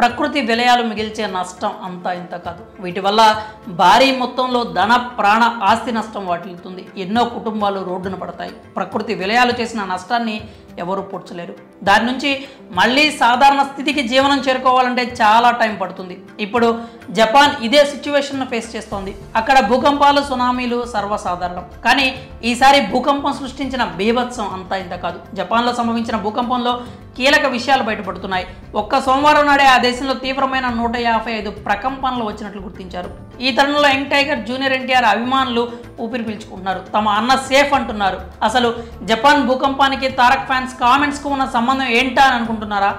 ప్రకృతి విలయాలు మిగిల్చే నష్టం అంతా ఇంత కాదు. వీటి వల్ల భారీ మొత్తంలో ధన ప్రాణ ఆస్తి నష్టం వాటిల్లుతుంది. ఎన్నో కుటుంబాలు రోడ్డున పడతాయి. ప్రకృతి విలయాలు చేసిన నష్టాన్ని ఎవరు పూడ్చలేరు. దాని నుంచి మళ్ళీ సాధారణ స్థితికి జీవనం చేరుకోవాలంటే చాలా టైం పడుతుంది. ఇప్పుడు జపాన్ ఇదే సిచ్యువేషన్ను ఫేస్ చేస్తోంది. అక్కడ భూకంపాలు సునామీలు సర్వసాధారణం. కానీ ఈసారి భూకంపం సృష్టించిన బీభత్సం అంతా ఇంత కాదు. జపాన్లో సంభవించిన భూకంపంలో కీలక విషయాలు బయటపడుతున్నాయి. ఒక్క సోమవారం నాడే ఆ దేశంలో తీవ్రమైన 155 ప్రకంపనలు వచ్చినట్లు గుర్తించారు. ఈ తరుణంలో యంగ్ టైగర్ జూనియర్ ఎన్టీఆర్ అభిమానులు ఊపిరి పీల్చుకుంటున్నారు. తమ అన్న సేఫ్ అంటున్నారు. అసలు జపాన్ భూకంపానికి తారక్ ఫ్యాన్స్ కామెంట్స్కు ఉన్న సంబంధం ఏంటా అని అనుకుంటున్నారా?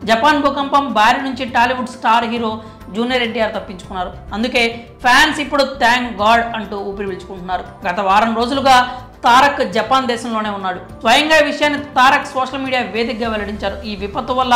జపాన్ భూకంపం బారి నుంచి Tollywood star hero junior NTR తప్పించుకున్నారు. అందుకే ఫ్యాన్స్ ఇప్పుడు థ్యాంక్ గాడ్ అంటూ ఊపిరి పీల్చుకుంటున్నారు. గత వారం రోజులుగా తారక్ జపాన్ దేశంలోనే ఉన్నాడు. స్వయంగా ఈ విషయాన్ని తారక్ సోషల్ మీడియా వేదికగా వెల్లడించారు. ఈ విపత్తు వల్ల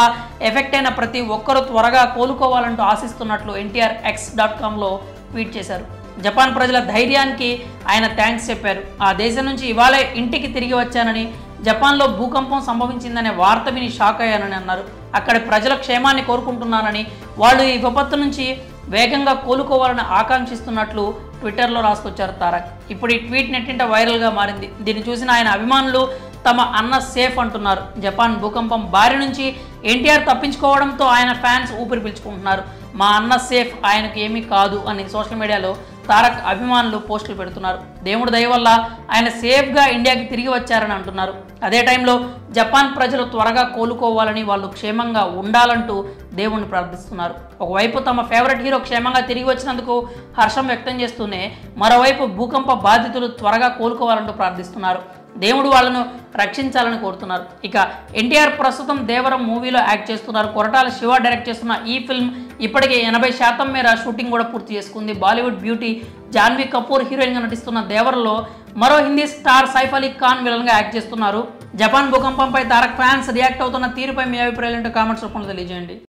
ఎఫెక్ట్ అయిన ప్రతి ఒక్కరూ త్వరగా కోలుకోవాలంటూ ఆశిస్తున్నట్లు ఎన్టీఆర్ x.comలో ట్వీట్ చేశారు. జపాన్ ప్రజల ధైర్యానికి ఆయన థ్యాంక్స్ చెప్పారు. ఆ దేశం నుంచి ఇవాళే ఇంటికి తిరిగి వచ్చానని, జపాన్లో భూకంపం సంభవించిందనే వార్త విని షాక్ అయ్యానని అన్నారు. అక్కడి ప్రజల క్షేమాన్ని కోరుకుంటున్నానని, వాళ్ళు ఈ విపత్తు నుంచి వేగంగా కోలుకోవాలని ఆకాంక్షిస్తున్నట్లు ట్విట్టర్లో రాసుకొచ్చారు తారక్. ఇప్పుడు ఈ ట్వీట్ నెట్టింట వైరల్గా మారింది. దీన్ని చూసిన ఆయన అభిమానులు తమ అన్న సేఫ్ అంటున్నారు. జపాన్ భూకంపం బారి నుంచి ఎన్టీఆర్ తప్పించుకోవడంతో ఆయన ఫ్యాన్స్ ఊపిరి పీల్చుకుంటున్నారు. మా అన్న సేఫ్, ఆయనకు ఏమీ కాదు అని సోషల్ మీడియాలో తారక్ అభిమానులు పోస్టులు పెడుతున్నారు. దేవుడి దయ వల్ల ఆయన సేఫ్గా ఇండియాకి తిరిగి వచ్చారని అంటున్నారు. అదే టైంలో జపాన్ ప్రజలు త్వరగా కోలుకోవాలని, వాళ్ళు క్షేమంగా ఉండాలంటూ దేవుణ్ణి ప్రార్థిస్తున్నారు. ఒకవైపు తమ ఫేవరెట్ హీరో క్షేమంగా తిరిగి వచ్చినందుకు హర్షం వ్యక్తం చేస్తూనే మరోవైపు భూకంప బాధితులు త్వరగా కోలుకోవాలంటూ ప్రార్థిస్తున్నారు. దేవుడు వాళ్ళను రక్షించాలని కోరుతున్నారు. ఇక ఎన్టీఆర్ ప్రస్తుతం దేవరం మూవీలో యాక్ట్ చేస్తున్నారు. కొరటాల శివ డైరెక్ట్ చేస్తున్న ఈ ఫిల్మ్ ఇప్పటికే 80% మేర షూటింగ్ కూడా పూర్తి చేసుకుంది. బాలీవుడ్ బ్యూటీ జాన్వీ కపూర్ హీరోయిన్గా నటిస్తున్న దేవరంలో మరో హిందీ స్టార్ సైఫ్ అలీ ఖాన్ విలన్గా యాక్ట్ చేస్తున్నారు. జపాన్ భూకంపంపై తారక్ ఫ్యాన్స్ రియాక్ట్ అవుతున్న తీరుపై మీ అభిప్రాయాలు కామెంట్స్ రూపంలో తెలియజేయండి.